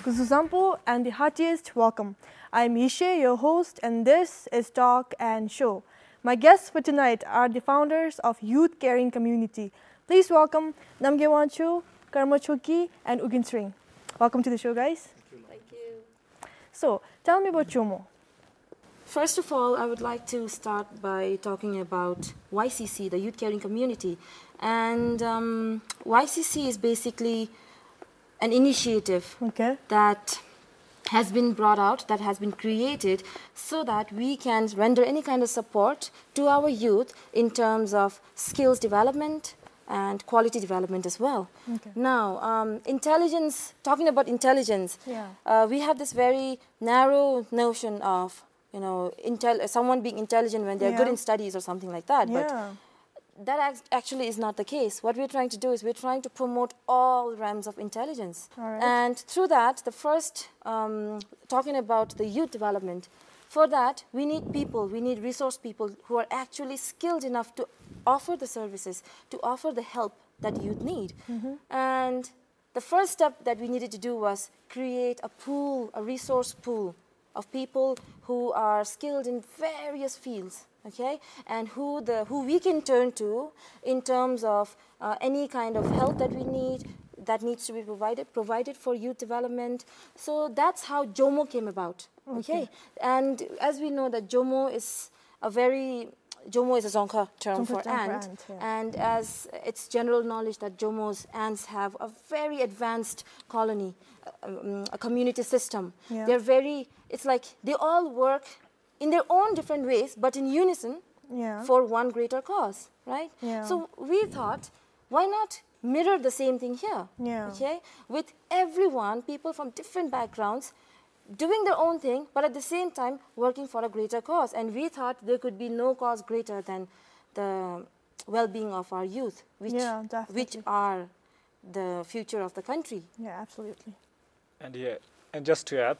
Kuzuzampo and the heartiest welcome. I'm Ishe, your host, and this is Talk and Show. My guests for tonight are the founders of Youth Caring Community. Please welcome Namgewancho, Karmachoki, and Uginsring. Welcome to the show, guys. Thank you. So, tell me about Jomo. First of all, I would like to start by talking about YCC, the Youth Caring Community. And YCC is basically an initiative that has been brought out, that has been created so that we can render any kind of support to our youth in terms of skills development and quality development as well. Now, intelligence, talking about intelligence, we have this very narrow notion of, you know, someone being intelligent when they're good in studies or something like that. But that actually is not the case. What we're trying to do is we're trying to promote all realms of intelligence. And through that, the first, talking about the youth development, for that, we need people, we need resource people who are actually skilled enough to offer the services, to offer the help that youth need. And the first step that we needed to do was create a pool, a resource pool of people who are skilled in various fields, and who we can turn to in terms of any kind of help that we need, that needs to be provided for youth development. So that's how Jomo came about, And as we know that Jomo is a Zonka term for ant, and as it's general knowledge that Jomo's ants have a very advanced colony, a community system. They're very, it's like they all work in their own different ways, but in unison for one greater cause, right? So we thought, why not mirror the same thing here, with everyone, people from different backgrounds, doing their own thing, but at the same time working for a greater cause. And we thought there could be no cause greater than the well-being of our youth, which are the future of the country. Yeah, absolutely. And just to add,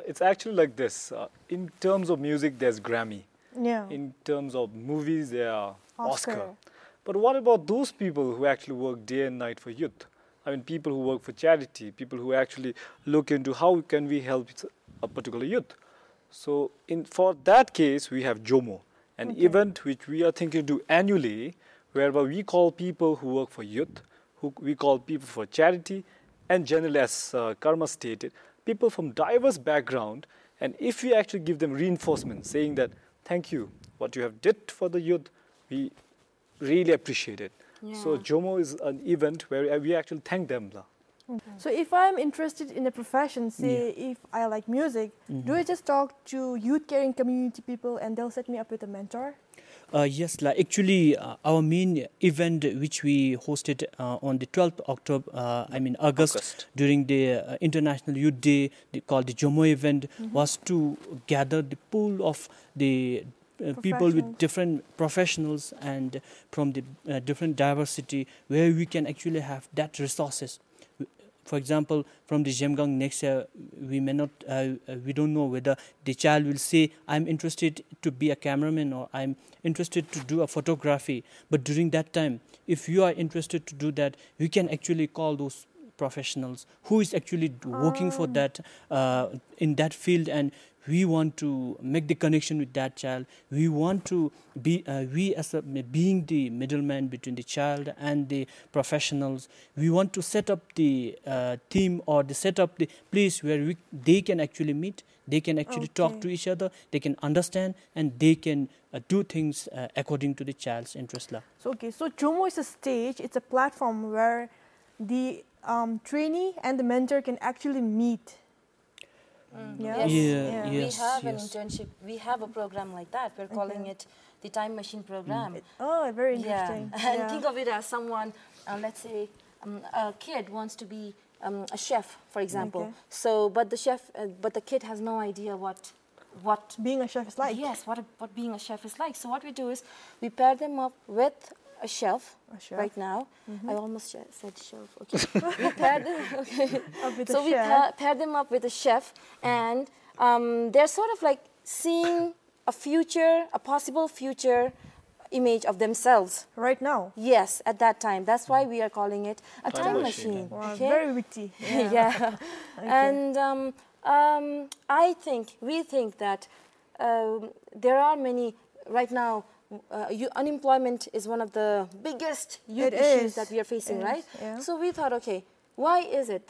it's actually like this. In terms of music, there's Grammy. In terms of movies, there are Oscar. But what about those people who actually work day and night for youth? I mean, people who work for charity, people who actually look into how can we help a particular youth. So for that case, we have Jomo, an event which we are thinking to do annually, whereby we call people who work for youth, who we call people for charity, and generally, as Karma stated, people from diverse background. And if we actually give them reinforcement, saying that, thank you, what you have did for the youth, we really appreciate it. So Jomo is an event where we actually thank them. So if I'm interested in a profession, say if I like music, do I just talk to youth caring community people and they'll set me up with a mentor? Yes, actually our main event which we hosted on the 12th October, August, during the International Youth Day, called the Jomo event, was to gather the pool of the people with different professionals and from the different diversity, where we can actually have that resources. For example, from the Jemgang next year, we may not, we don't know whether the child will say, I'm interested to be a cameraman or I'm interested to do a photography. But during that time, if you are interested to do that, we can actually call those professionals who is actually working for that in that field, and we want to make the connection with that child. We want to be, we as being the middleman between the child and the professionals, we want to set up the team or set up the place where they can actually meet, they can actually talk to each other, they can understand, and they can do things according to the child's interest. So Jomo is a stage, it's a platform where the trainee and the mentor can actually meet. Yes. We have an internship. We have a program like that. We're calling it the Time Machine Program. Very interesting. And think of it as someone, let's say, a kid wants to be a chef, for example. So, but the kid has no idea what being a chef is like. Yes, what being a chef is like. So what we do is we pair them up with a chef right now. I almost said chef. Okay. We pair them, pair them up with a chef, and they're sort of like seeing a future, a possible future image of themselves. Right now? Yes, at that time. That's why we are calling it a time machine. Wow, okay? Very witty. Yeah. Okay. And we think that there are many, right now, unemployment is one of the biggest youth issues that we are facing, right? Yeah. So we thought, okay, why is it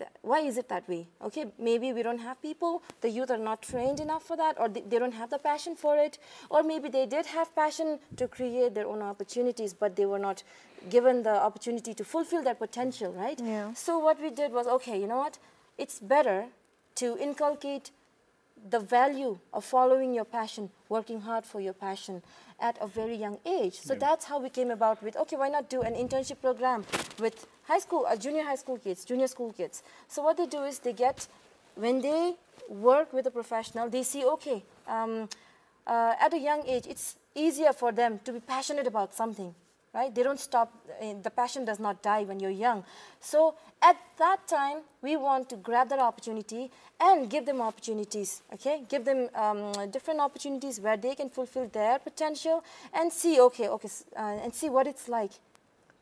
that way? Okay, maybe we don't have people, the youth are not trained enough for that, or they don't have the passion for it, or maybe they did have passion to create their own opportunities, but they were not given the opportunity to fulfill their potential, right? Yeah. So what we did was, okay, you know what? It's better to inculcate the value of following your passion, working hard for your passion at a very young age. So that's how we came about with, okay, why not do an internship program with high school, junior high school kids, junior school kids. So what they do is they get, when they work with a professional, they see, okay, at a young age, it's easier for them to be passionate about something. Right? They don't stop, the passion does not die when you're young. So at that time, we want to grab that opportunity and give them opportunities, okay? Give them different opportunities where they can fulfill their potential and see, and see what it's like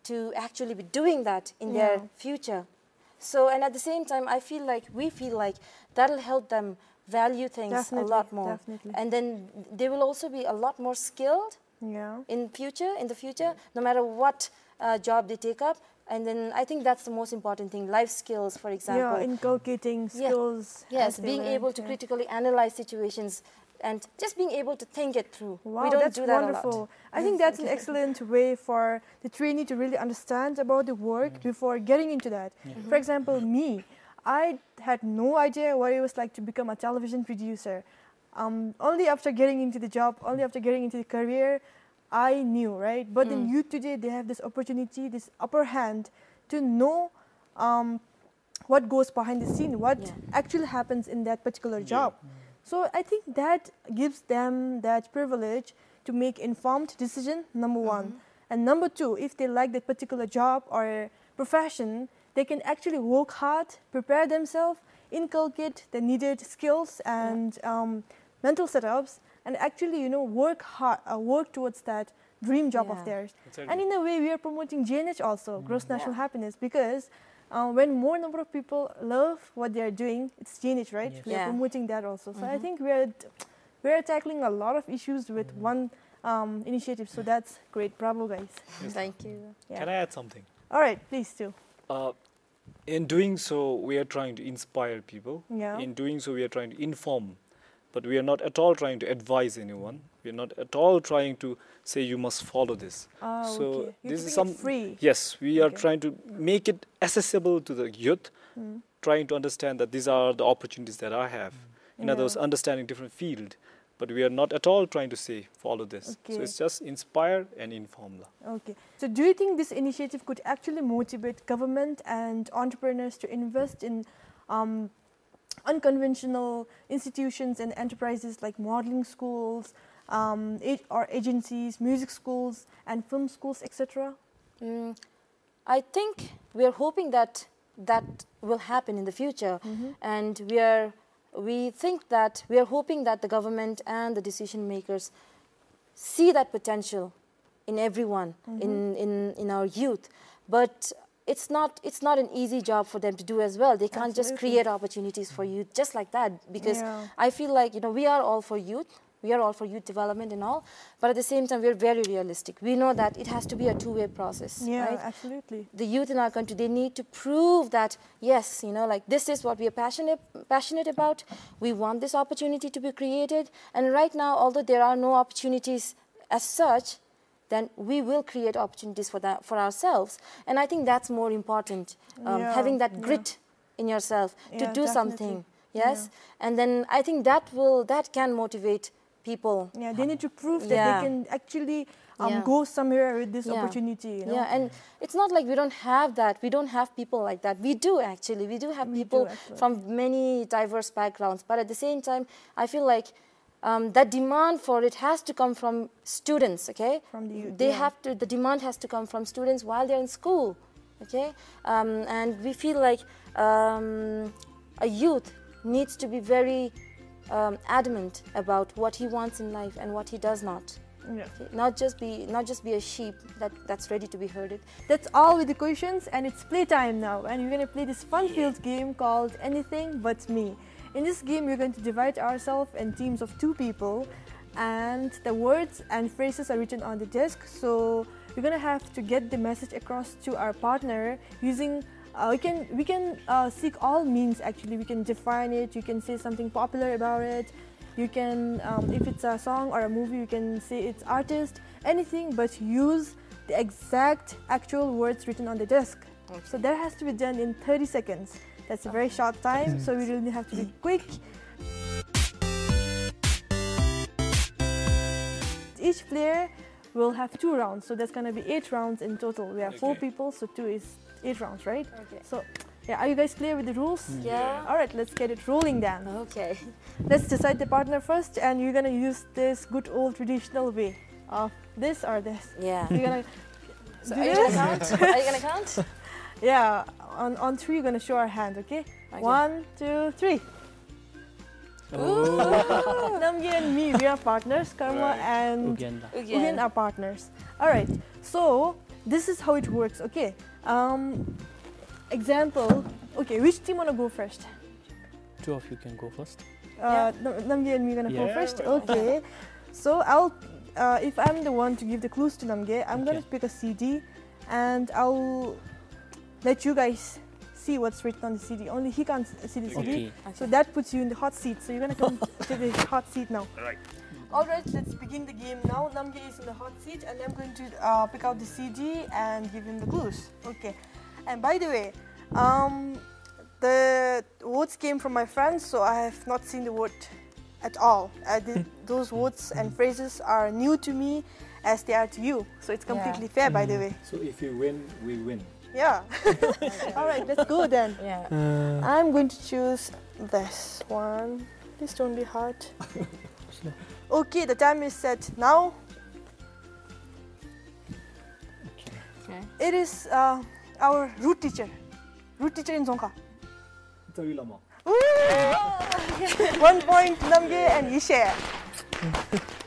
to actually be doing that in their future. So, and at the same time, we feel like that'll help them value things a lot more. Definitely. And then they will also be a lot more skilled in the future, no matter what job they take up. And then I think that's the most important thing, life skills, for example. Yeah, inculcating skills. Yes, being able to critically analyze situations and just being able to think it through. Wow, we don't that's do that wonderful. a lot. I think that's an excellent way for the trainee to really understand about the work before getting into that. For example, me, I had no idea what it was like to become a television producer. Only after getting into the job, only after getting into the career, I knew, right? But in youth today, they have this opportunity, this upper hand to know what goes behind the scene, what actually happens in that particular job. So I think that gives them that privilege to make informed decision, number one. And number two, if they like that particular job or profession, they can actually work hard, prepare themselves, inculcate the needed skills and mental setups, and actually, work hard, work towards that dream job of theirs. Exactly. And in a way, we are promoting GNH also, gross national happiness, because when more number of people love what they are doing, it's GNH, right? Yes. We are promoting that also. So I think we are tackling a lot of issues with one initiative. So that's great. Bravo, guys. Yes. Thank you. Can I add something? All right, please do. In doing so, we are trying to inspire people. Yeah. In doing so, we are trying to inform. But we are not at all trying to advise anyone. We are not at all trying to say you must follow this. So this is some free. Yes, we are trying to make it accessible to the youth, trying to understand that these are the opportunities that I have. In other words, understanding different field. But we are not at all trying to say follow this. So it's just inspire and inform. Okay. So do you think this initiative could actually motivate government and entrepreneurs to invest in unconventional institutions and enterprises like modeling schools, or agencies, music schools, and film schools, etc.? I think we are hoping that will happen in the future, and we think that we are hoping that the government and the decision makers see that potential in everyone, in our youth, but it's not an easy job for them to do as well. They can't just create opportunities for youth just like that, because I feel like we are all for youth. We are all for youth development and all, but at the same time, we're very realistic. We know that it has to be a two-way process. Yeah, right? Absolutely. The youth in our country, they need to prove that, yes, like this is what we are passionate about. We want this opportunity to be created. And right now, although there are no opportunities as such, then we will create opportunities for ourselves. And I think that's more important, having that grit in yourself to do something. Yes, and then I think that can motivate people. Yeah, they need to prove that they can actually go somewhere with this opportunity. Yeah, and it's not like we don't have that. We don't have people like that. We do actually. We do have people from many diverse backgrounds. But at the same time, I feel like that demand for it has to come from students. Okay, from the youth. The demand has to come from students while they're in school. Okay, and we feel like a youth needs to be very adamant about what he wants in life and what he does not. Yeah. Okay? Not just be a sheep that's ready to be herded. That's all with the questions, and it's playtime now, and we're going to play this fun-filled game called Anything But Me. In this game, we're going to divide ourselves in teams of 2 people, and the words and phrases are written on the desk. So we're going to have to get the message across to our partner using we can seek all means. Actually, we can define it. You can say something popular about it. You can, if it's a song or a movie, you can say its artist, anything, but use the exact actual words written on the desk. Okay. So that has to be done in 30 seconds. That's a very short time, so we really have to be quick. Each player will have 2 rounds, so that's going to be 8 rounds in total. We have 4 people, so 2 is 8 rounds, right? Okay. So, yeah, are you guys clear with the rules? Yeah. All right, let's get it rolling then. Okay. Let's decide the partner first, and you're going to use this good old traditional way of this or this. Yeah. You're going to So are you gonna count? Are you gonna count? Yeah, on 3 we're going to show our hand, okay? Okay. 1, 2, 3. Ooh. Namgi and me, we are partners. Karma and Ugen are partners. Alright, so this is how it works, okay? Example, okay, which team wanna go first? 2 of you can go first. Namgi and me gonna go first? Okay. So I'll, if I'm the one to give the clues to Namgi, I'm gonna pick a CD and I'll let you guys see what's written on the CD. Only he can't see the CD. So that puts you in the hot seat. So you're gonna come to the hot seat now. Alright, let's begin the game now. Namgi is in the hot seat and I'm going to pick out the CD and give him the clues. Okay. And by the way, the words came from my friends, so I have not seen the word at all. Those words and phrases are new to me as they are to you. So it's completely fair, by the way. So if you win, we win. Yeah. Alright, let's go then. Yeah. I'm going to choose this one. Please don't be hard. Okay, the time is set now. Okay. It is our root teacher in Dzongkha. 1 point, Namge and Yishe.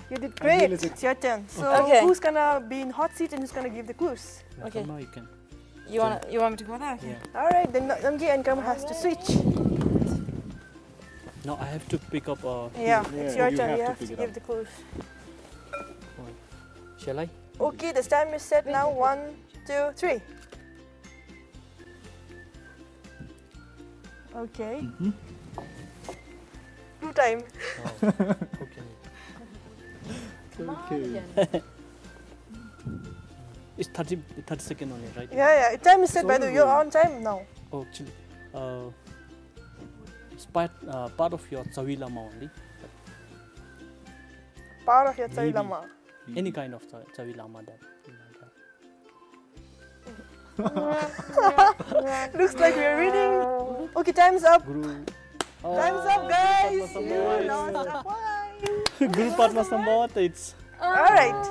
You did great. It's your turn. So who's gonna be in hot seat and who's gonna give the clues? Okay. Now you can. You want me to go there? Okay. Yeah. All right, then Namge and Karma has to switch. Now I have to pick up. Yeah, it's your turn. You have to give the clues. Shall I? Okay, the time is set now. 1, 2, 3. Okay. Two time. Okay. It's 30 seconds only, right? Yeah. Time is set by the way. You're on time now. Oh, actually, it's part of your Chawilama only. Part of your Chawilama. Any kind of Chawilama that. Looks like we're reading. Okay, time's up. Time's up, guys. You lost a point. Guru Padma Sambhavat, it's. Alright.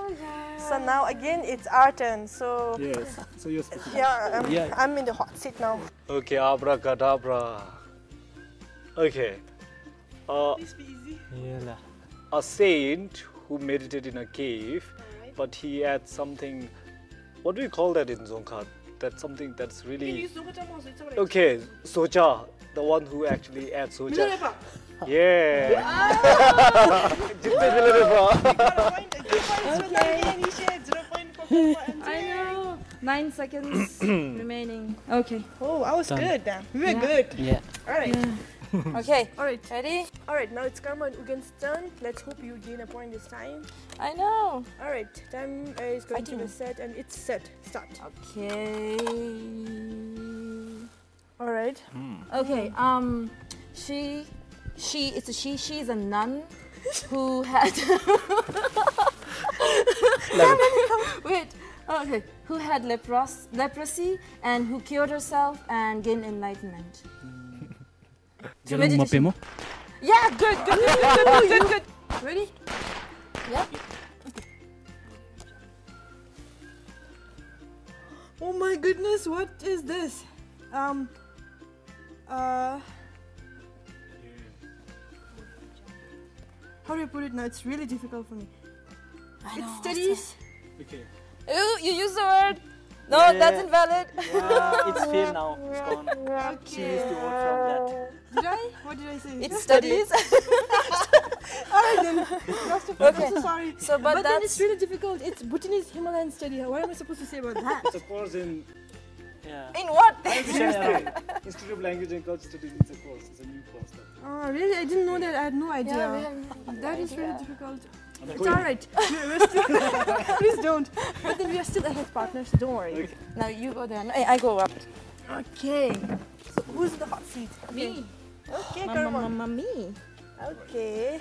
So now again it's our turn. So Yes. So you're speaking. I'm in the hot seat now. Okay, abracadabra. Okay. Please be easy. Yeah. A saint who meditated in a cave, but he had something. What do we call that in Dzongkha? That's something that's really. Okay, socha, the one who actually adds socha. Yeah. I know. 9 seconds remaining. Okay. Oh, I was good then. We were good. Yeah. Alright. Okay. Alright. Ready? Alright, now it's Karma and Ugen's turn. Let's hope you gain a point this time. I know. Alright, time is going to be set and it's set. Start. Okay. Alright. Okay. She is a nun who had wait. Okay. Who had leprosy and who cured herself and gained enlightenment. Meditation. Yeah, good. Ready? Yeah. Oh my goodness, what is this? How do you put it now? It's really difficult for me. It's studies. Okay. Ooh, you use the word. No, Yeah. that's invalid. Yeah, it's failed now. It's gone. She used to work from that. Did I? What did I say? It's studies. Alright then. Okay. I'm so sorry. So, But then that's it's really difficult. It's Bhutanese Himalayan study. What am I supposed to say about that? It's a course in Yeah. in what? Institute of Language and Culture Studies. It's a course. It's a new course. Oh, really? I didn't know that. I had no idea. Yeah, we have That is idea. really difficult. I'm It's going. alright. We're still, please don't. But then we are still ahead, partners. Don't worry. Okay. Now you go there. No, I go up. Okay. So who's in the hot seat? Me. Okay, Mama, Karma. mama, me. Okay.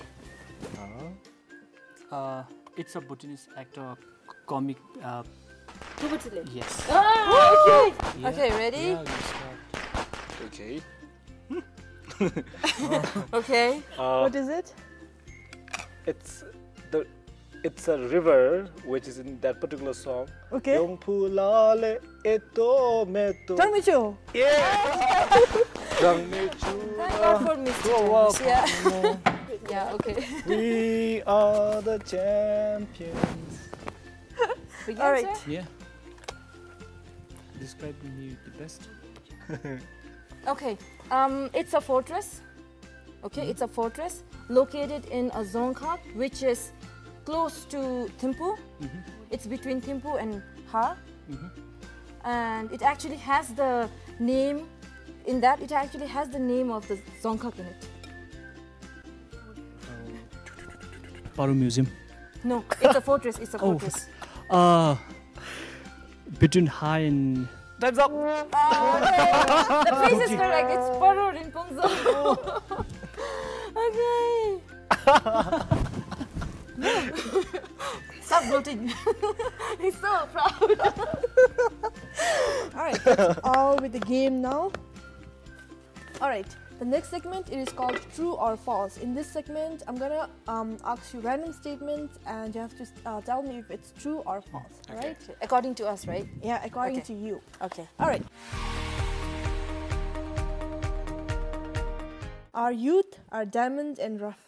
It's a Bhutanese actor, comic. Yes. Ah, okay. Yeah. Okay, ready? Yeah, we'll start. Okay. Okay. What is it? It's a river which is in that particular song. Okay. Yongpulale eto meto. Tarmicho. Yeah. Rangmechu. Thank God for mysteries. Yeah. Yeah, okay. We are the champions. Begin, All right. sir? Yeah. Describe me the best. Okay. It's a fortress. Okay, it's a fortress located in a Dzongkhag, which is close to Thimphu. It's between Thimphu and Ha. And it actually has the name, it actually has the name of the Dzongkhag in it. Paru Museum. No, it's a fortress, it's a Oh. fortress. Between high and. Time's up. Okay, the place is correct, it's Paru Rinpongzo. Okay. Stop gloating. He's so proud. Alright, that's all with the game now. Alright, the next segment it is called True or False. In this segment, I'm gonna ask you random statements and you have to tell me if it's true or false. Alright? According to us, right? Yeah, according Okay. to you. Okay. Alright. Our youth are diamond and rough.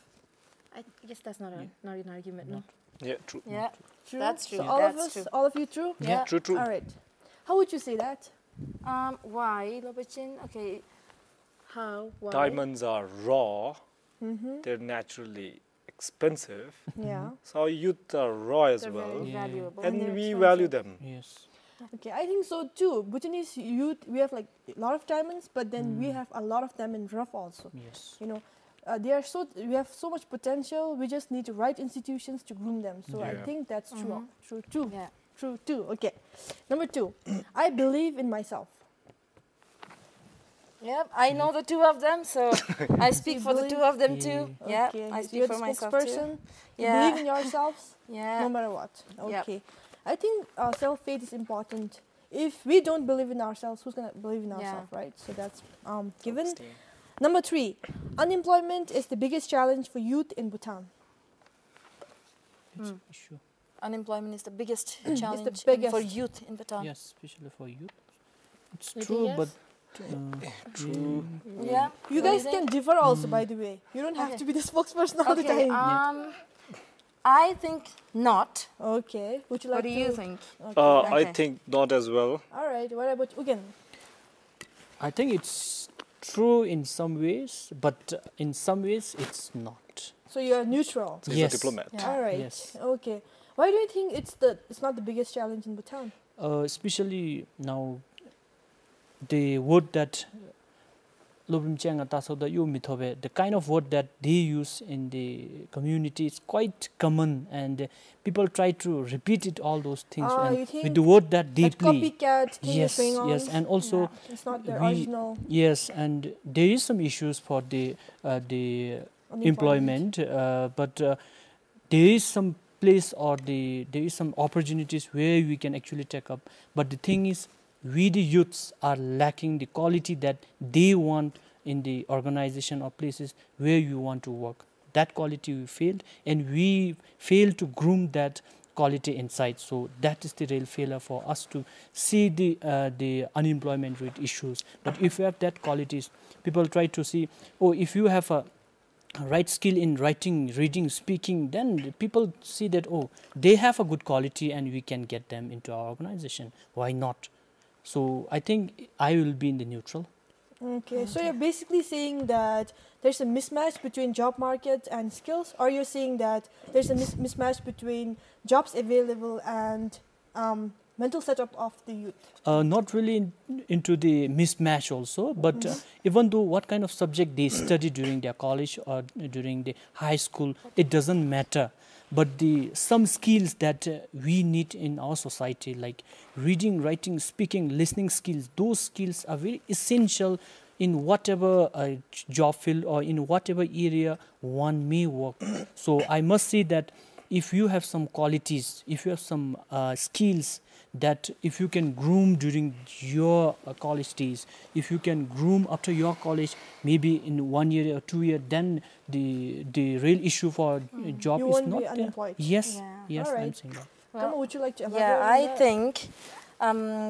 I guess that's not an argument, no? Yeah, true. Yeah, True? that's true. So all that's of us, true. all of you true? Yeah. True, true. Alright. How would you say that? Why, Lobachin? Okay. How? Why? Diamonds are raw. They're naturally expensive. Yeah. So our youth are raw as They're well. very Yeah. valuable. And they're we expensive. value them. Yes. Okay, I think so too. Bhutanese youth, we have like a lot of diamonds, but then we have a lot of them in rough also. Yes. You know, we have so much potential. We just need the right institutions to groom them. So I Yeah. think that's true. True too. Yeah. True too. Okay. Number 2, I believe in myself. Yep, I know the two of them, so I speak for the two of them too. Yeah, Okay. I speak You're for the myself spokesperson. too. You Yeah. believe in yourselves, Yeah. no matter what. Yep. Okay. I think self-faith is important. If we don't believe in ourselves, who's gonna believe in Yeah. ourselves, right? So that's given. Number 3, unemployment is the biggest challenge for youth in Bhutan. It's an issue. Unemployment is the biggest challenge biggest. for youth in Bhutan. Yes, especially for youth. It's You think true, yes? but. True. Yeah. You What do guys think? can differ also, by the way. You don't have Okay. to be the spokesperson all the Okay. time. I think not. Okay. Would you like What do to? you think? I Okay. think not as well. All right. What about Ugen? I think it's true in some ways, but in some ways it's not. So you're neutral. He's Yes. a diplomat. Yeah. All right. Yes. Okay. Why do you think it's not the biggest challenge in Bhutan? Especially now, the word that the kind of word that they use in the community is quite common, and people try to repeat it, all those things, Ah, and you think with the word that That deeply. copycat thing Yes, is going on. yes, and also Yeah, it's not the we- original yes, and there is some issues for the employment, but there is some place or there is some opportunities where we can actually take up. But the thing is, we the youths are lacking the quality that they want in the organization or places where you want to work. That quality we failed, and we failed to groom that quality inside. So that is the real failure for us to see the unemployment rate issues. But if you have that qualities, people try to see, oh, if you have a right skill in writing, reading, speaking, then people see that, oh, they have a good quality and we can get them into our organization. Why not? So I think I will be in the neutral. Okay, so you're basically saying that there's a mismatch between job market and skills, or you're saying that there's a mismatch between jobs available and mental setup of the youth? Not really into the mismatch also, but even though what kind of subject they study during their college or during the high school, it doesn't matter. But some skills that we need in our society, like reading, writing, speaking, listening skills, those skills are very essential in whatever job field or in whatever area one may work. So I must say that if you have some qualities, if you have some skills, that if you can groom during your college days, if you can groom after your college, maybe in 1 year or 2 years, then the real issue for job you is won't not be unemployed. Yes, Yeah. yes, All I'm right. saying that. Well, would you like to elaborate? Yeah, on I that? think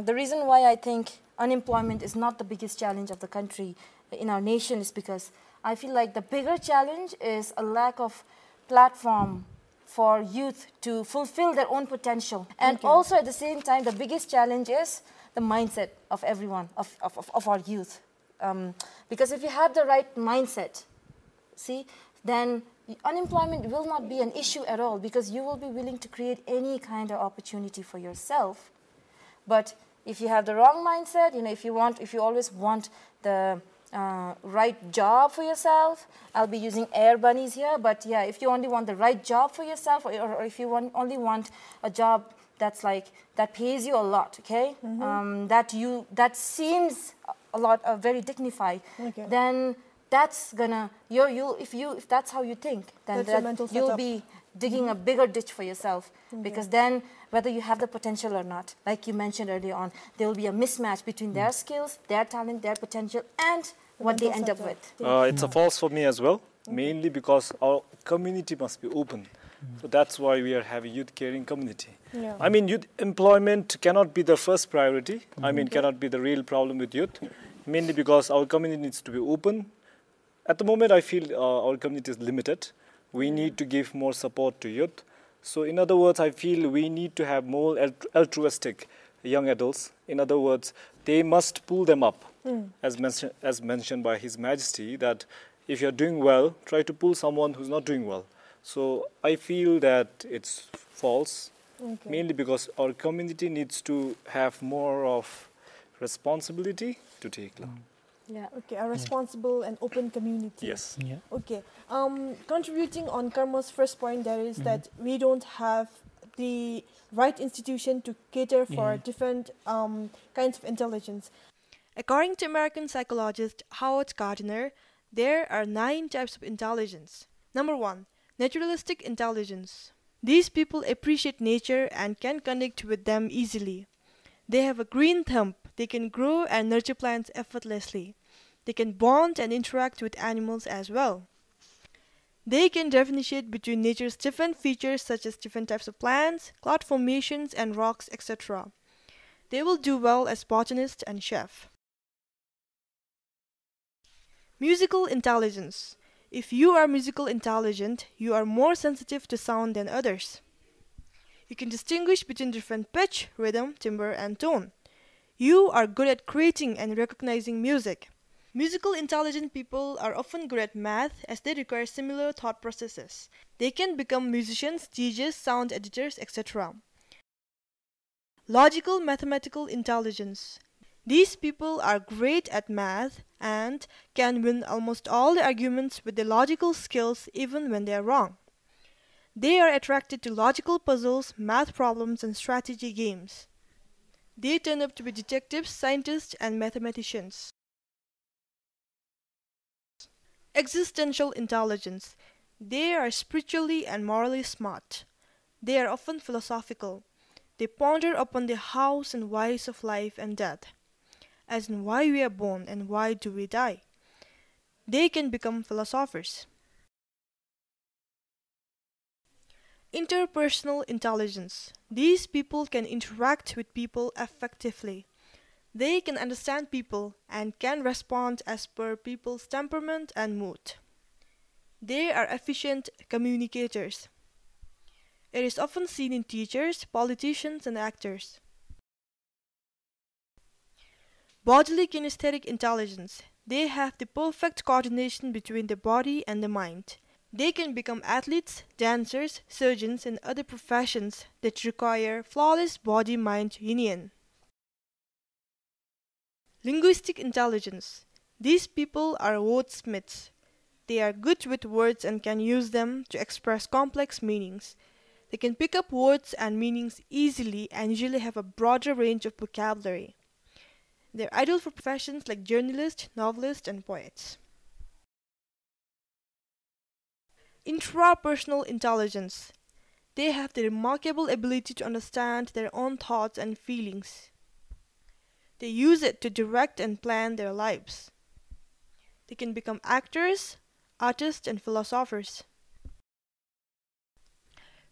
the reason why I think unemployment is not the biggest challenge of the country in our nation is because I feel like the bigger challenge is a lack of platform for youth to fulfill their own potential. And also at the same time, the biggest challenge is the mindset of everyone, of our youth. Because if you have the right mindset, then unemployment will not be an issue at all, because you will be willing to create any kind of opportunity for yourself. But if you have the wrong mindset, if you always want the right job for yourself, I'll be using air bunnies here, but yeah, if you only want the right job for yourself, or if you only want a job that pays you a lot, okay, that seems a lot very dignified, then that's gonna if that's how you think, then you'll be digging a bigger ditch for yourself, because then whether you have the potential or not, like you mentioned earlier on, there will be a mismatch between their skills, their talent, their potential, and what they end up with. It's a false for me as well, mainly because our community must be open. So that's why we are having youth caring community. Yeah. I mean, youth employment cannot be the first priority. I mean, cannot be the real problem with youth, mainly because our community needs to be open. At the moment, I feel our community is limited. We need to give more support to youth. So in other words, I feel we need to have more altruistic young adults. In other words, they must pull them up, as mentioned by His Majesty, that if you're doing well, try to pull someone who's not doing well. So I feel that it's false, mainly because our community needs to have more of responsibility to take. Yeah. Okay, a responsible and open community. Yes. Yeah. Okay. Contributing on Karma's first point, that is that we don't have the right institution to cater for different kinds of intelligence. According to American psychologist Howard Gardner, there are 9 types of intelligence. Number 1, naturalistic intelligence. These people appreciate nature and can connect with them easily. They have a green thumb. They can grow and nurture plants effortlessly. They can bond and interact with animals as well. They can differentiate between nature's different features, such as different types of plants, cloud formations, and rocks, etc. They will do well as botanist and chef. Musical intelligence. If you are musical intelligent, you are more sensitive to sound than others. You can distinguish between different pitch, rhythm, timbre, and tone. You are good at creating and recognizing music. Musical intelligent people are often good at math, as they require similar thought processes. They can become musicians, DJs, sound editors, etc. Logical mathematical intelligence. These people are great at math and can win almost all the arguments with their logical skills even when they are wrong. They are attracted to logical puzzles, math problems, and strategy games. They turn up to be detectives, scientists, and mathematicians. Existential intelligence. They are spiritually and morally smart. They are often philosophical. They ponder upon the hows and whys of life and death, as in why we are born and why do we die. They can become philosophers. Interpersonal intelligence. These people can interact with people effectively. They can understand people and can respond as per people's temperament and mood. They are efficient communicators. It is often seen in teachers, politicians, and actors. Bodily kinesthetic intelligence. They have the perfect coordination between the body and the mind. They can become athletes, dancers, surgeons, and other professions that require flawless body-mind union. Linguistic intelligence. These people are wordsmiths. They are good with words and can use them to express complex meanings. They can pick up words and meanings easily and usually have a broader range of vocabulary. They're ideal for professions like journalists, novelists, and poets. Intrapersonal intelligence. They have the remarkable ability to understand their own thoughts and feelings. They use it to direct and plan their lives. They can become actors, artists, and philosophers.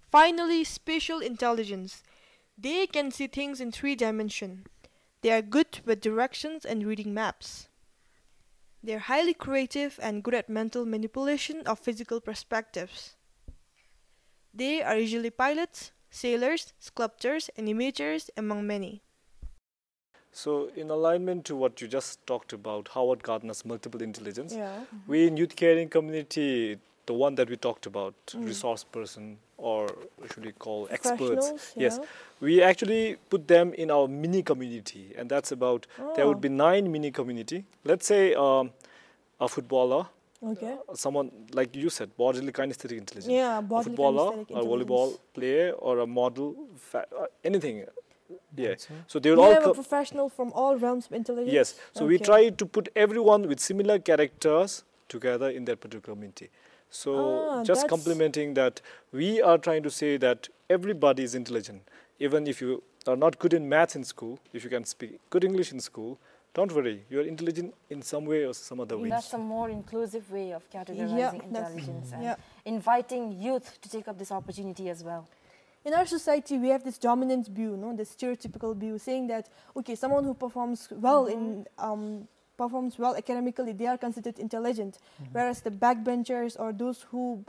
Finally, spatial intelligence. They can see things in 3 dimensions. They are good with directions and reading maps. They are highly creative and good at mental manipulation of physical perspectives. They are usually pilots, sailors, sculptors, animators, among many. So, in alignment to what you just talked about, Howard Gardner's multiple intelligence, we in youth caring community, the one that we talked about, resource person, or should we call experts? Yes, we actually put them in our mini community, and that's about, there would be 9 mini community. Let's say a footballer, someone like you said, bodily kinesthetic intelligence, a footballer, a volleyball player, or a model, anything. Yeah, so they will all have a professional from all realms of intelligence. Yes, so we try to put everyone with similar characters together in that particular community. So just complementing that, we are trying to say that everybody is intelligent. Even if you are not good in maths in school, if you can speak good English in school, don't worry, you are intelligent in some way or some other way. That's a more inclusive way of categorizing intelligence and inviting youth to take up this opportunity as well. In our society, we have this dominant view, the stereotypical view, saying that, okay, someone who performs well performs well academically, they are considered intelligent, whereas the backbenchers or those who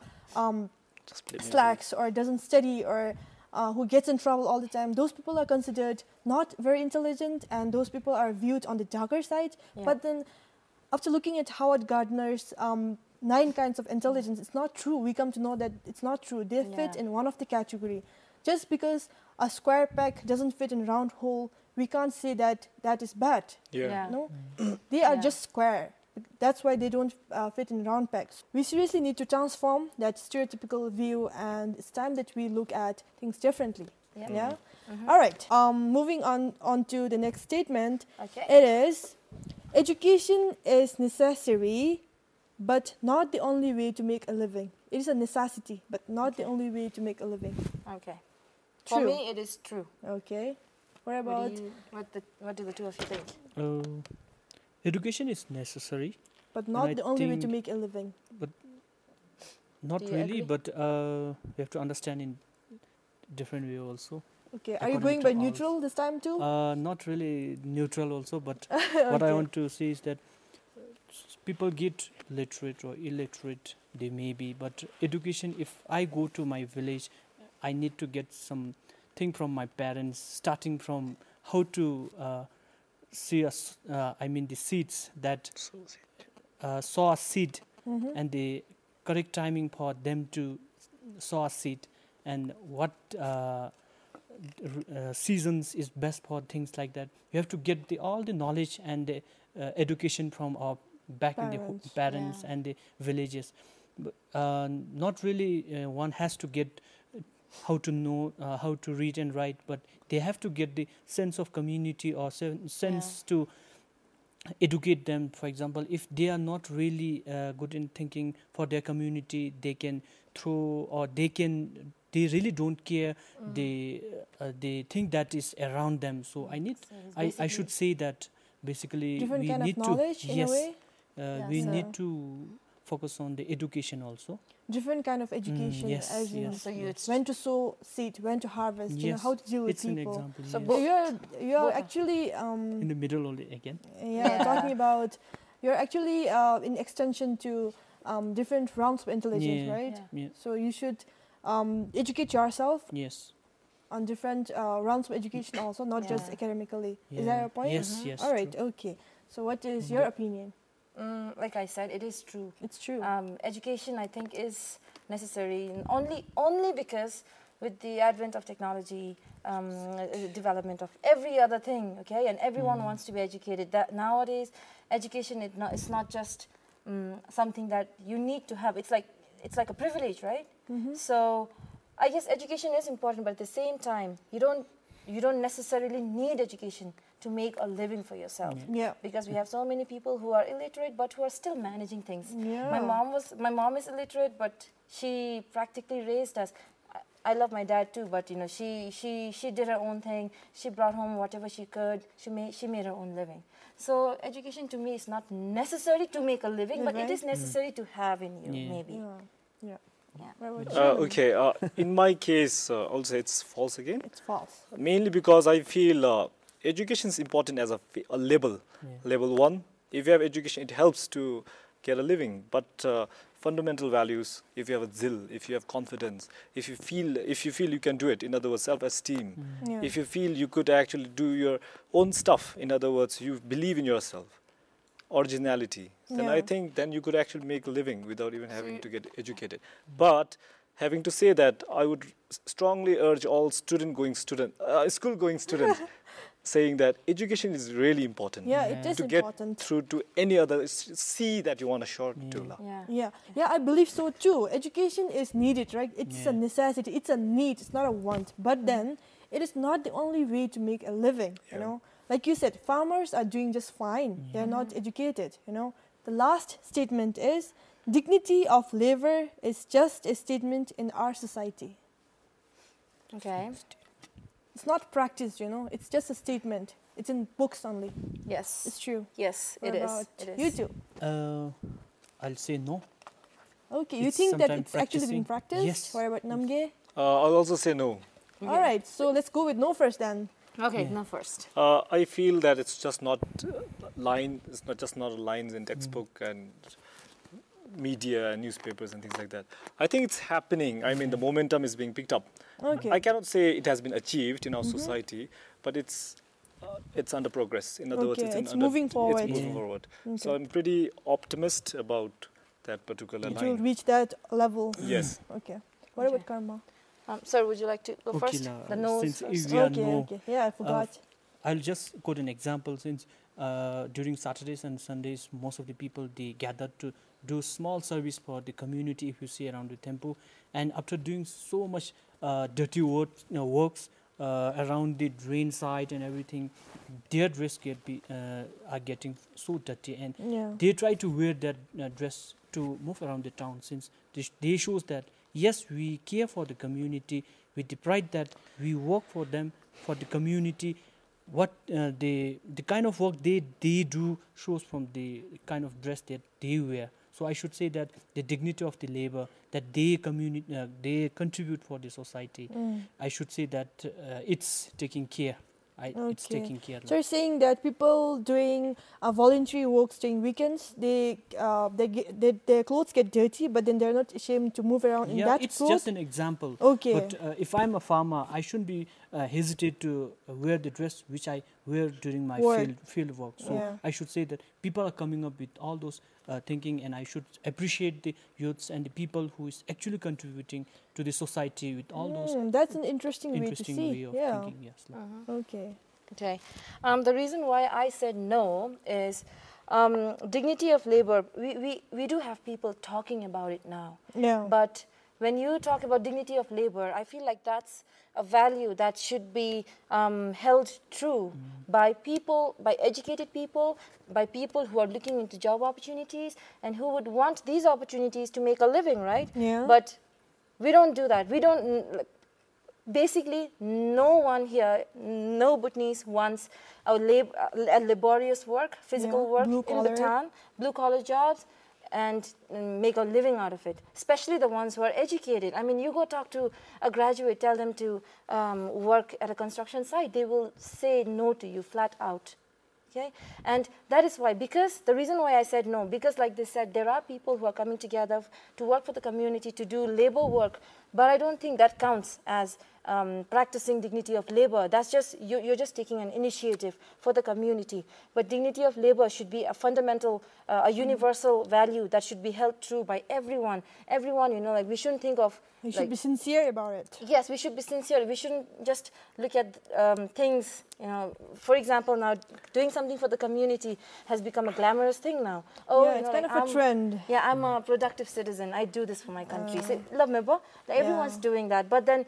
slacks or doesn't study or who gets in trouble all the time, those people are considered not very intelligent, and those people are viewed on the darker side. But then, after looking at Howard Gardner's 9 kinds of intelligence, it's not true. We come to know that it's not true. They fit in one of the category. Just because a square peg doesn't fit in a round hole, we can't say that that is bad. No, they are just square. That's why they don't fit in round pegs. We seriously need to transform that stereotypical view, and it's time that we look at things differently. All right. Moving on to the next statement. It is, education is necessary, but not the only way to make a living. It is a necessity, but not the only way to make a living. Okay. For me, it is true. Okay. What about... What do the two of you think? Education is necessary. But not the only way to make a living. But not really, but we have to understand in different way also. Okay. Are you going by neutral this time too? Not really neutral also, but what I want to say is that people get literate or illiterate, they may be, but education, if I go to my village, I need to get something from my parents, starting from how to see the seeds that sow a seed, and the correct timing for them to sow a seed, and what seasons is best for things like that. You have to get all the knowledge and the education from our parents and the villages. Not really one has to get how to know how to read and write, but they have to get the sense of community or sense to educate them. For example, if they are not really good in thinking for their community, they can throw, or they really don't care. They think that is around them. So I should say that basically different we kind need of knowledge to in a way. We need to focus on the education also. Different kind of education, as in when to sow seed, when to harvest, how to deal with people. It's an example. So you're actually in the middle only again. Talking about, you're actually in extension to different realms of intelligence, right? Yeah. So you should educate yourself. Yes. On different realms of education also, not just academically. Is that your point? Yes, yes. All right, okay. So what is your opinion? Like I said, it is true. It's true. Education, I think, is necessary only because with the advent of technology, development of every other thing, okay, and everyone wants to be educated. That nowadays, education it's not just something that you need to have. It's like a privilege, right? So I guess education is important, but at the same time, you don't necessarily need education to make a living for yourself. Yeah. Because we have so many people who are illiterate, but who are still managing things. Yeah. My mom is illiterate, but she practically raised us. I love my dad too, but she did her own thing. She brought home whatever she could. She made her own living. So education to me is not necessary to make a living, but it is necessary to have in you, maybe. Yeah. Okay, in my case, also it's false again. It's false. Mainly because I feel education is important as a label. Level 1, if you have education, it helps to get a living. But fundamental values, if you have a zeal, if you have confidence, if you feel you can do it, in other words, self-esteem, if you feel you could actually do your own stuff, in other words, you believe in yourself, originality, then I think then you could actually make a living without even having to get educated. But having to say that, I would strongly urge all school-going students saying that education is really important. Yeah, it is to important. get through to any other sea that you want to short to. Yeah, I believe so too. Education is needed, right? It's a necessity. It's a need. It's not a want. But then it is not the only way to make a living. You know, like you said, farmers are doing just fine. They're not educated. You know, the last statement is dignity of labor is just a statement in our society. Okay. It's not practiced, you know. It's just a statement. It's in books only. Yes. It's true. Yes, What it is. about It is. you two? I'll say no. Okay, you It's think that sometimes it's actually being practicing. practiced? Yes. What about Namge? I'll also say no. All right, so let's go with no first then. Okay, no first. I feel that it's just not It's not just not lines in textbook and media and newspapers and things like that. I think it's happening. I mean, the momentum is being picked up. Okay. I cannot say it has been achieved in our society, but it's under progress. In other words, it's moving forward. It's moving forward. So I'm pretty optimistic about that particular It line. will reach that level. Yes. Okay. What about Karma? Sir, would you like to go first? Now, The nose since first. we are Okay, no, okay. Yeah, I forgot. I'll just quote an example. Since during Saturdays and Sundays, most of the people, they gather to do small service for the community, if you see around the temple. And after doing so much dirty works around the drain site and everything, their dress are getting so dirty, and they try to wear that dress to move around the town, since they shows that yes, we care for the community with the pride that we work for them, for the community. What the kind of work they do shows from the kind of dress that they wear. So I should say that the dignity of the labor that they contribute for the society, I should say that it's taking care. It's taking care. So you're saying that people doing voluntary works during weekends, their clothes get dirty, but then they're not ashamed to move around in that it's clothes? just an example. Okay. But if I'm a farmer, I shouldn't be hesitate to wear the dress which I wear during my field work. So I should say that people are coming up with all those thinking, and I should appreciate the youths and the people who is actually contributing to the society with all those. That's an interesting way to see. Way of thinking. Yes. Okay. Okay. The reason why I said no is dignity of labor. We do have people talking about it now. Yeah. But when you talk about dignity of labor, I feel like that's a value that should be held true by people, by educated people, by people who are looking into job opportunities and who would want these opportunities to make a living, right? Yeah. But we don't do that. We don't. Basically, no one here, no Bhutanese wants a laborious work, physical work in the town, blue-collar jobs, and make a living out of it, especially the ones who are educated. I mean, you go talk to a graduate, tell them to work at a construction site, they will say no to you flat out. Okay, and that is why, because the reason why I said no, because like they said, there are people who are coming together to work for the community, to do labor work, but I don't think that counts as practicing dignity of labor. That's just, you're just taking an initiative for the community. But dignity of labor should be a fundamental, a universal value that should be held true by everyone. Everyone, you know, like we shouldn't think of... We should be sincere about it. Yes, we should be sincere. We shouldn't just look at things, you know, for example, now doing something for the community has become a glamorous thing now. Oh, yeah, it's kind of a trend. Yeah, I'm a productive citizen. I do this for my country. So, love me, like everyone's doing that. But then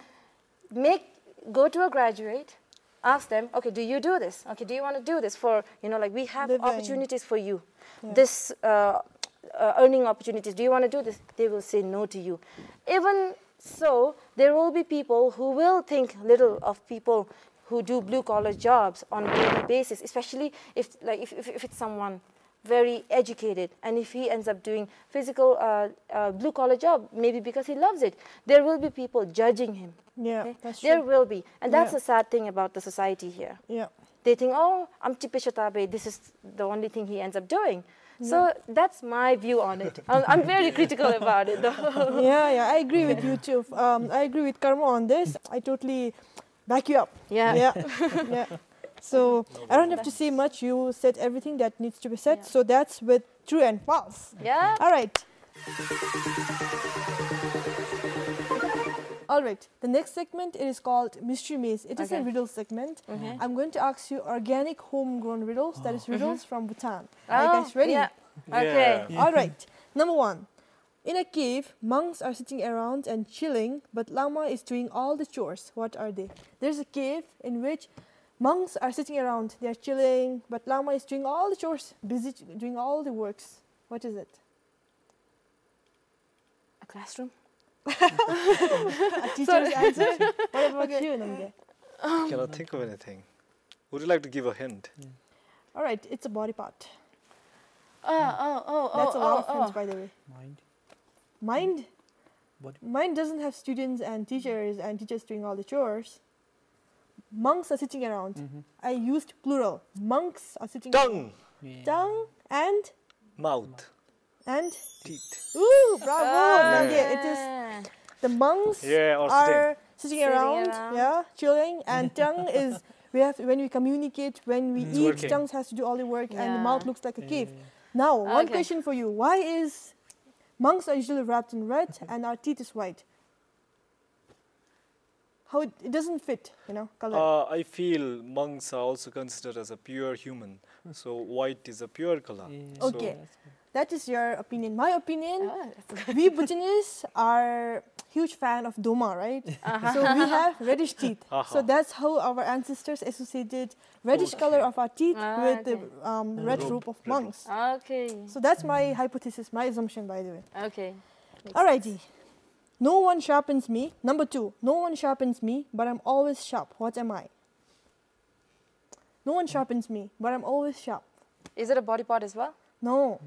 go to a graduate, ask them, okay, do you do this? Okay, do you want to do this for, you know, like we have opportunities for you. Yeah. This earning opportunities, do you want to do this? They will say no to you. Even so, there will be people who will think little of people who do blue-collar jobs on a daily basis, especially if it's someone very educated, and if he ends up doing physical blue-collar job, maybe because he loves it, there will be people judging him. Yeah, okay? that's true. There will be, and that's the sad thing about the society here. Yeah, they think, oh, this is the only thing he ends up doing. So that's my view on it. I'm very critical about it, though. Yeah, I agree with you too. I agree with Karma on this. I totally back you up. Yeah. So I don't have to say much. You said everything that needs to be said. Yeah. So that's with true and false. Yeah. All right. All right. The next segment is called Mystery Maze. It is a riddle segment. I'm going to ask you organic homegrown riddles. That is riddles from Bhutan. Are you guys ready? Yeah. Okay. All right. Number 1. In a cave, monks are sitting around and chilling, but Lama is doing all the chores. What are they? There's a cave in which monks are sitting around. They are chilling, but Lama is doing all the chores, busy doing all the works. What is it? A classroom? A teacher's answer? What about you, Namde? Cannot think of anything. Would you like to give a hint? All right, it's a body part. Oh. That's a lot of hints, by the way. Mind? Mind doesn't have students and teachers doing all the chores. Monks are sitting around. I used plural. Monks are sitting around. Tongue and? Mouth. And? Teeth. Ooh, bravo! It is the monks are sitting around, chilling, and tongue is when we communicate, when we eat, tongue has to do all the work, and the mouth looks like a cave. Now, one question for you: why is monks are usually wrapped in red and our teeth is white? How it doesn't fit, color. I feel monks are also considered as a pure human, so white is a pure color. Okay. That is your opinion. My opinion, we Bhutanese are huge fan of doma, right? So we have reddish teeth. So that's how our ancestors associated reddish color of our teeth with the red robe of monks. Okay. So that's my hypothesis, my assumption, by the way. Okay. Alrighty. No one sharpens me. Number 2. No one sharpens me, but I'm always sharp. What am I? No one sharpens me, but I'm always sharp. Is it a body part as well? No.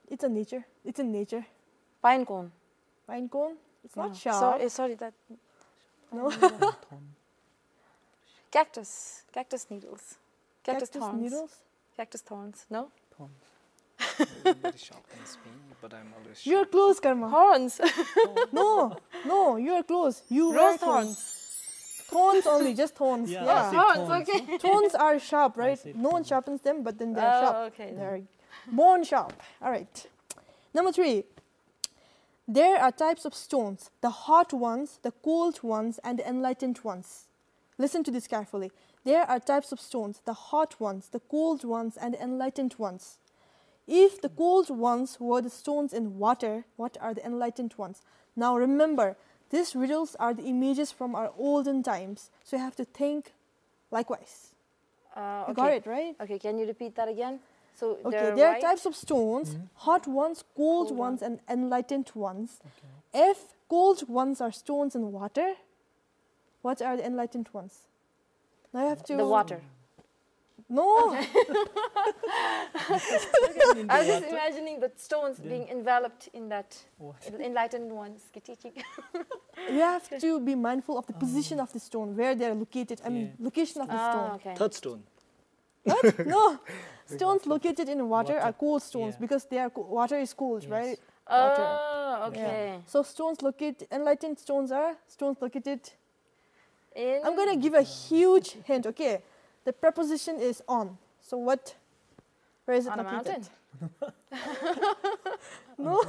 It's a nature. It's in nature. Pine cone. Pine cone? It's not sharp. Sorry, that. No. Cactus. Cactus needles. Cactus thorns. Needles? Cactus thorns. No? Thorns. Nobody sharpens me, but I'm always sharp. You're close, Karma. Horns. No, you're close. Rose thorns. Thorns only, just thorns. Yeah. Thorns, okay. Thorns are sharp, right? No one sharpens them, but then they're sharp. Okay. They're bone sharp. All right. Number 3. There are types of stones, the hot ones, the cold ones, and the enlightened ones. Listen to this carefully. There are types of stones, the hot ones, the cold ones, and the enlightened ones. If the cold ones were the stones in water, what are the enlightened ones? Now remember, these riddles are the images from our olden times, so you have to think likewise. You got it, right? Okay, can you repeat that again? So there are types of stones, hot ones, cold ones, and enlightened ones. Okay. If cold ones are stones in water, what are the enlightened ones? Now you have to... The water. No! I was just imagining the stones being enveloped in that enlightened ones. You have to be mindful of the position of the stone, where they're located. Location of the stone. Okay. Third stone. What? No. Stones located in water are cold stones because they are water is cold, right? Water. Oh, okay. Yeah. So stones located, enlightened stones are stones located. In I'm going to give a huge hint, okay? The preposition is on. So what? Where is it on a located? mountain. No.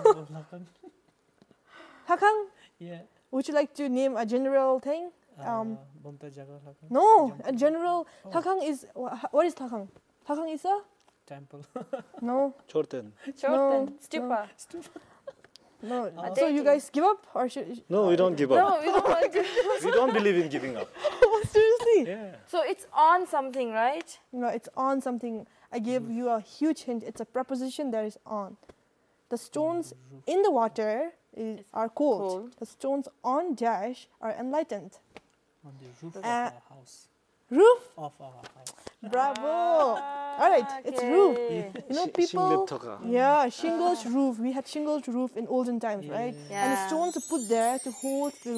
Hakang? Yeah. Would you like to name a general thing? Bonta jaga lakang. No, a general. Hakang is, what is Hakang? Hakang is a? Temple. No. Chorten. Chorten. No, Stupa. No. So you guys give up or should? No, we don't give up. No, we don't want to. We don't believe in giving up. Seriously? Yeah. So it's on something, right? No, it's on something. I gave you a huge hint. It's a preposition that is on. The stones in the water are cold. The stones on dash are enlightened. On the roof of our house. Roof? Of our house. Bravo! All right, it's roof. You know, people. Yeah, shingles roof. We had shingles roof in olden times, right? Yeah. And the stones are put there to hold the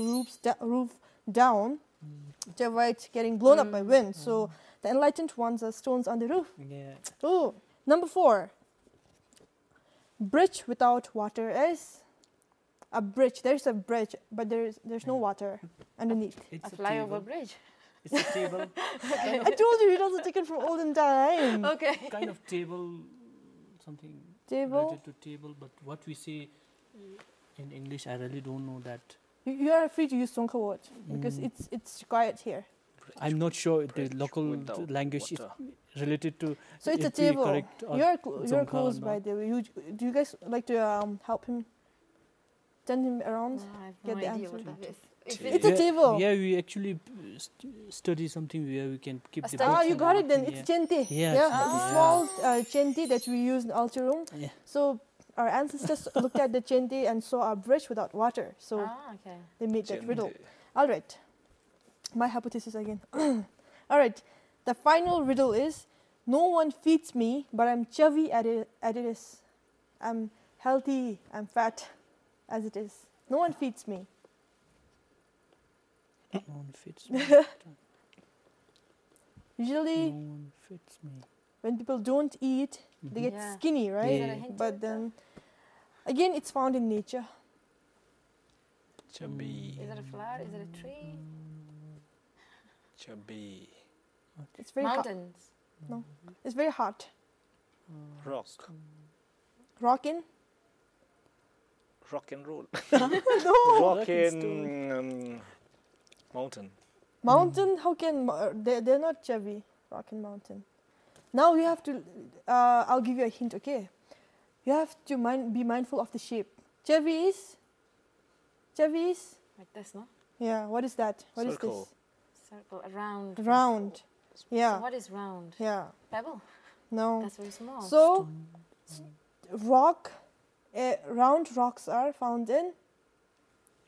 roof down to avoid getting blown up by wind. So the enlightened ones are stones on the roof. Yeah. Oh, number 4. Bridge without water is a bridge. There's a bridge, but there's no water underneath. A flyover bridge. It's a table. I told you it was a ticket from olden time. Okay. Kind of table, something Table. related to table, but what we say in English, I really don't know that. You are free to use Songkha word because it's required here. I'm not sure if the Bridge local without language water. is related to. So it's a if we table. correct or You're Songkha or close by not. the way. Do you guys like to help him? Turn him around. I have Get no the idea answer. what that is. It's a table. Yeah, we actually study something where we can keep the study Ah, books you and got it everything, then. yeah. It's chente. Yeah, It's a chente. small chente that we use in altar room. Yeah. So our ancestors looked at the chente and saw a bridge without water. So okay. they made that riddle. All right. My hypothesis again. All right. The final riddle is: no one feeds me, but I'm chubby at it is. I'm healthy. I'm fat, as it is. No one feeds me. No one fits me. Usually, No one fits me. when people don't eat, they get Yeah. skinny, right? Yeah. Is that a hint to But it, then, again, it's found in nature. Chubby. Is it a flower? Is it a tree? Chubby. It's very hot. Mountains. No, it's very hot. Rock. Rockin'? Rock and roll. No. Rock in mountain. Mountain? How can they're not chubby? Rockin' Mountain. Now you have to. I'll give you a hint. Okay, you have to be mindful of the shape. Chubby is. Like this, no? Yeah. What is that? What is Circle. Circle. Round. this? Round. Yeah. So what is round? Yeah. Pebble. No. That's very small. So, round rocks are found in.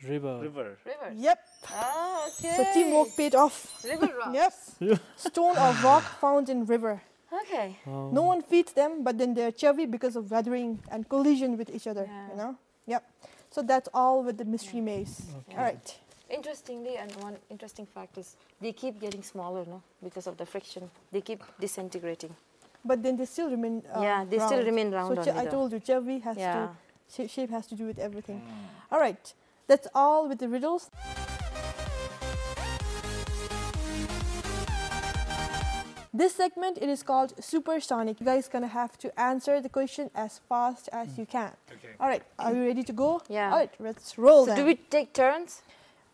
River. River. River. Yep. Ah, okay. So teamwork paid off. River rock. Yep. Stone or rock found in river. Okay. Oh. No one feeds them, but then they're chubby because of weathering and collision with each other. Yeah. You know. Yep. So that's all with the mystery maze. Okay. All right. Interestingly, and one interesting fact is they keep getting smaller, no? Because of the friction. They keep disintegrating. But then they still remain. Yeah, they still round. remain round So only I though. told you, chubby has Yeah. to shape has to do with everything. All right. That's all with the riddles. This segment, it is called Supersonic. You guys gonna have to answer the question as fast as you can. Okay. All right, are you ready to go? Yeah. All right, let's roll So then. do we take turns?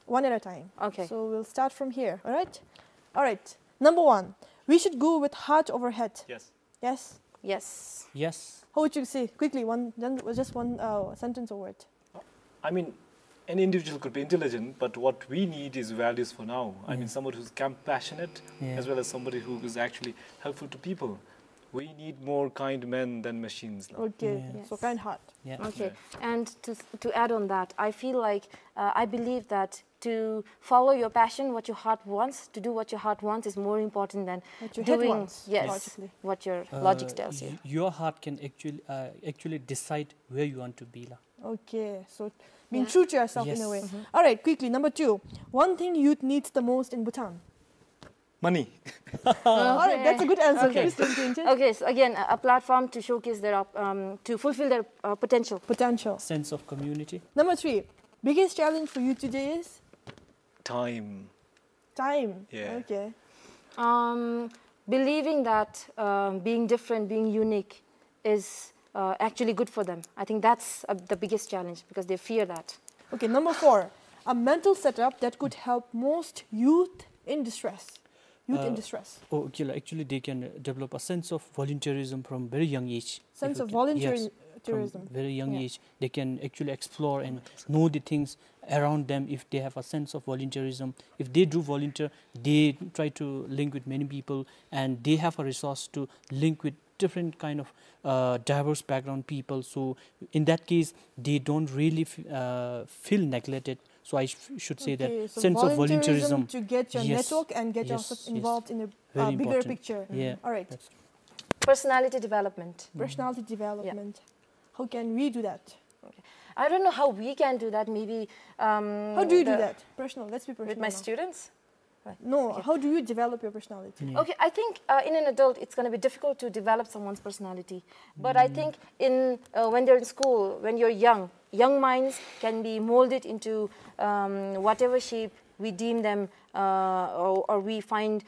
One at a time. Okay. So we'll start from here. All right. All right. Number 1, we should go with heart over head. Yes. Yes. Yes. Yes. How would you say quickly? Just one sentence or word. I mean, any individual could be intelligent, but what we need is values for now. I mean, somebody who's compassionate as well as somebody who is actually helpful to people. We need more kind men than machines now. Okay. Yeah. So kind heart. Yeah. Okay. And to add on that, I feel like I believe that to follow your passion, what your heart wants, to do what your heart wants is more important than What your head doing wants, yes, logically. what your logic tells you. Your heart can actually decide where you want to be. Okay. So being true to yourself in a Yes. way. All right. Quickly. Number 2, one thing youth needs the most in Bhutan. Money. All right, that's a good answer. Okay, so again, a platform to showcase their, to fulfill their potential. Sense of community. Number 3, biggest challenge for you today is? Time. Time. Yeah. Okay. Believing that being different, being unique is actually good for them. I think that's the biggest challenge because they fear that. Okay, number 4, a mental setup that could help most youth in distress. Oh, okay. Actually, they can develop a sense of volunteerism from very young age. Sense of volunteerism. volunteerism. From very young age, they can actually explore and know the things around them if they have a sense of volunteerism. If they do volunteer, they try to link with many people and they have a resource to link with different kind of diverse background people. So in that case, they don't really feel neglected. So I should say that so sense of volunteerism. To get your network and get yourself involved in a bigger picture. Yeah. All right. Personality development. Personality development. How can we do that? Okay. I don't know how we can do that. Maybe. How do you do that? Personal. Let's be personal. With my students. No, how do you develop your personality? Okay, I think in an adult it's going to be difficult to develop someone's personality. But I think when they're in school, when you're young minds can be molded into whatever shape we deem them or we find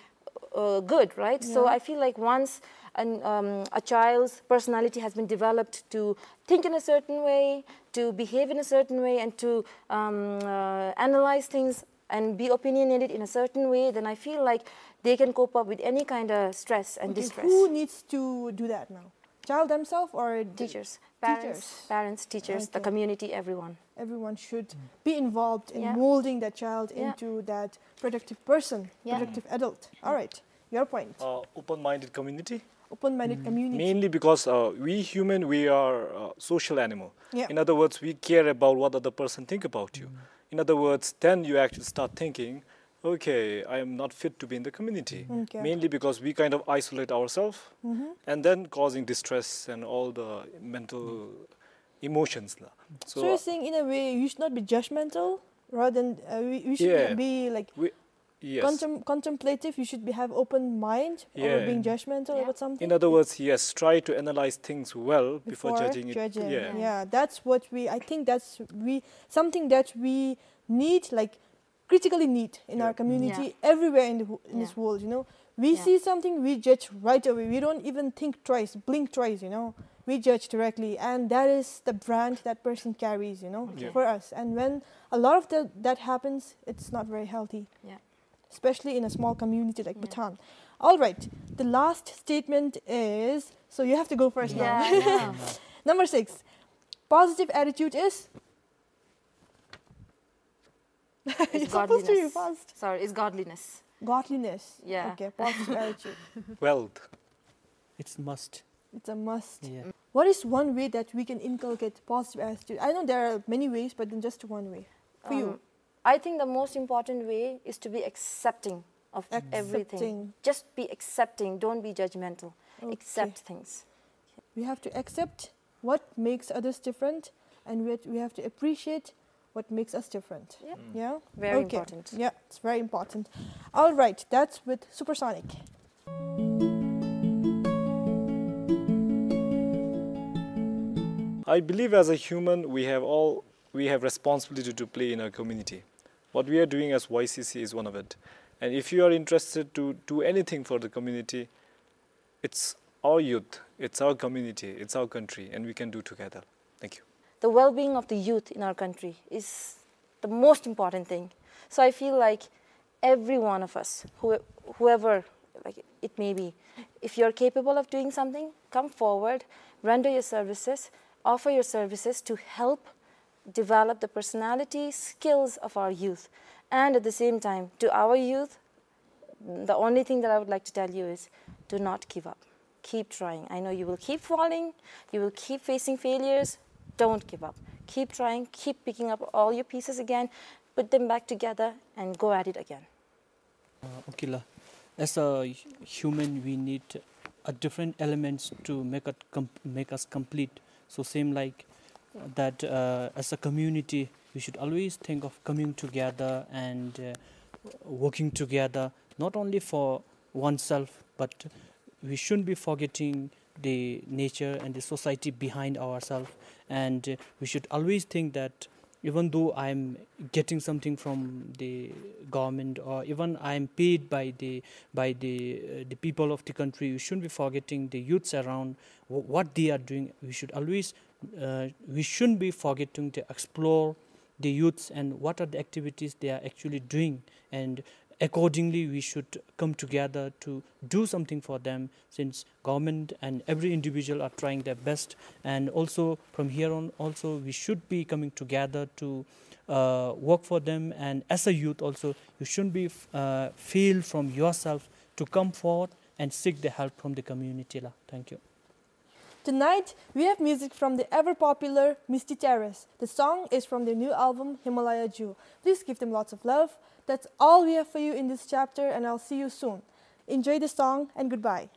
good, right? Yeah. So I feel like once a child's personality has been developed to think in a certain way, to behave in a certain way, and to analyze things and be opinionated in a certain way, then I feel like they can cope up with any kind of stress and distress. Who needs to do that now? Child themselves or teachers? Parents, teachers, the community, everyone. Everyone should be involved in molding that child into that productive person, productive adult. All right, your point. Open-minded community. Open-minded community. Mainly because we human, we are social animal. Yeah. In other words, we care about what other person think about you. In other words, then you actually start thinking, okay, I am not fit to be in the community. Okay. Mainly because we kind of isolate ourselves and then causing distress and all the mental emotions. So you're saying in a way you should not be judgmental rather than we should be like contemplative. You should have open mind or being judgmental about something. In other words, yes, try to analyze things well before judging it. Yeah, that's what I think that's something that we need, like critically need in our community everywhere in this world, you know. We see something, we judge right away. We don't even think twice, blink twice, you know. We judge directly, and that is the brand that person carries, you know, for us. And when a lot of that happens, it's not very healthy. Yeah. Especially in a small community like Bhutan. All right, the last statement is, so you have to go first now. Number 6, positive attitude is? It's supposed to be fast. Sorry, it's godliness. Godliness. Yeah. Okay, positive attitude. Wealth. It's a must. It's a must. Yeah. What is one way that we can inculcate positive attitude? I know there are many ways, but then just one way. For you? I think the most important way is to be accepting of everything. Just be accepting. Don't be judgmental. Okay. Accept things. We have to accept what makes others different, and we have to appreciate what makes us different. Yeah? Very important. Yeah, it's very important. All right, that's with Supersonic. I believe as a human, we have responsibility to play in our community. What we are doing as YCC is one of it. And if you are interested to do anything for the community, it's our youth, it's our community, it's our country, and we can do together. Thank you. The well-being of the youth in our country is the most important thing. So I feel like every one of us, whoever like it may be, if you're capable of doing something, come forward, render your services, offer your services to help develop the personality, skills of our youth. And at the same time, to our youth, the only thing that I would like to tell you is do not give up. Keep trying. I know you will keep falling, you will keep facing failures. Don't give up. Keep trying, keep picking up all your pieces again, put them back together and go at it again. Okay, as a human, we need different elements to make us complete. So same like that as a community, we should always think of coming together and working together not only for oneself, but we shouldn't be forgetting the nature and the society behind ourselves. And we should always think that even though I'm getting something from the government, or even I'm paid by the people of the country, we shouldn't be forgetting the youths around, what they are doing. We should always we shouldn't be forgetting to explore the youths and what are the activities they are actually doing, and accordingly we should come together to do something for them, since government and every individual are trying their best. And also from here on also we should be coming together to work for them. And as a youth also, you shouldn't be feel from yourself to come forward and seek the help from the community. Thank you. Tonight, we have music from the ever-popular Misty Terrace. The song is from their new album, Himalaya Jew. Please give them lots of love. That's all we have for you in this chapter, and I'll see you soon. Enjoy the song, and goodbye.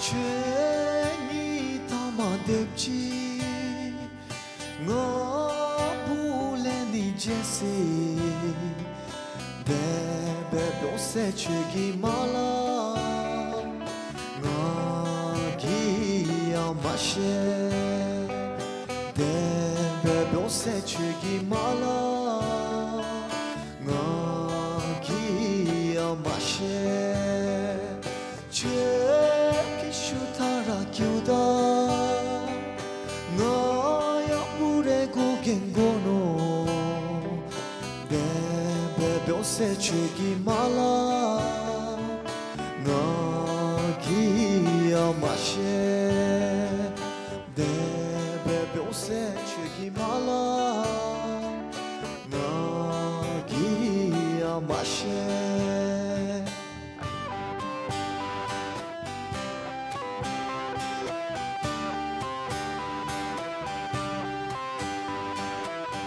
Cheni tama depchi ngo bule ni jese bebe bose chegi mala nga gi amashe bebe bose chegi mala nga gi amashe Shutara kyuda Naya urego gengono Bebe byose chegi mala Nagi amashe Bebe byose chegi mala Nagi amashe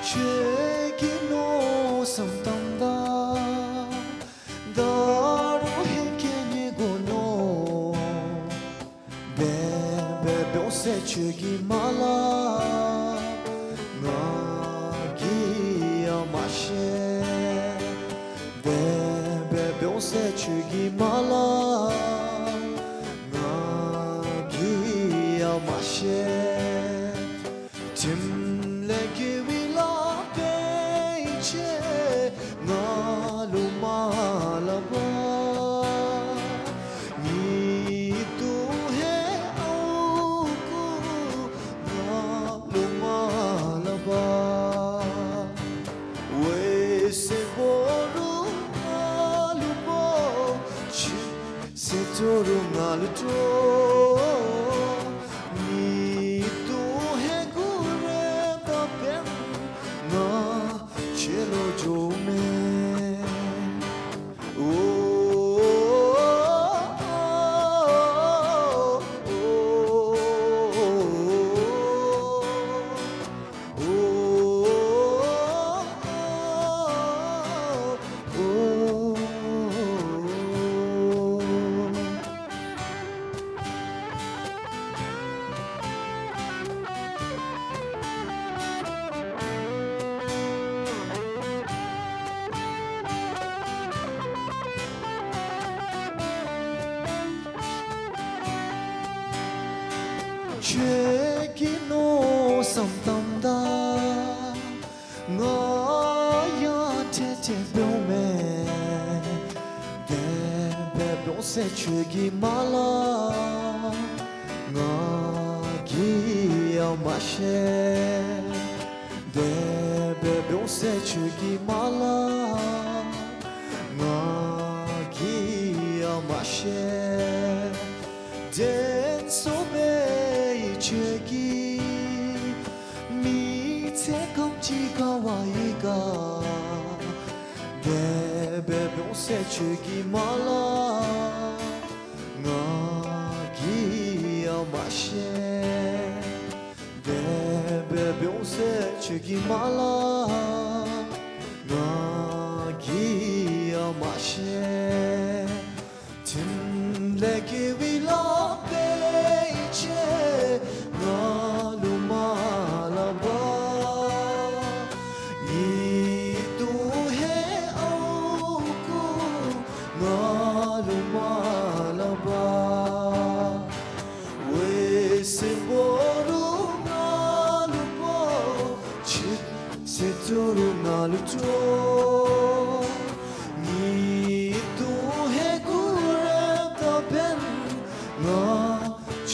Chegino samtanda daru henkeni gono bebe byose chegi mala nagi amashe bebe byose chegi mala nagi amashe timlegi Nalumalaba Ni tu hai auku Nalumalaba Wese boru nalubo Chi setoru naluto Ni tu hai gure tapen Na chelo jome Chegino samtamda Ngaya tete byome Debe byose chegi mala Ngagi amashe Debe byose chegi mala Ngagi amashe Den sobe chegi mi te kamchi kawaiga Debe byose se chugi mala nga gi amashe de bebe se chugi mala nga gi amashe tim leki we love che nga lumala ba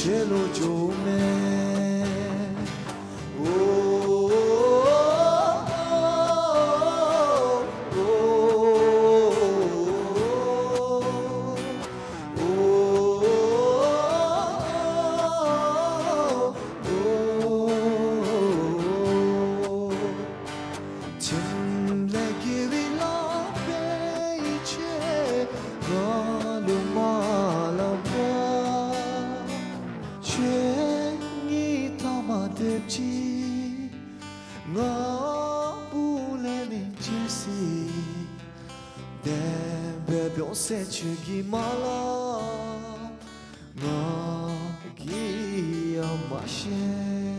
Chelo Jome se chugi mala nga gi amashe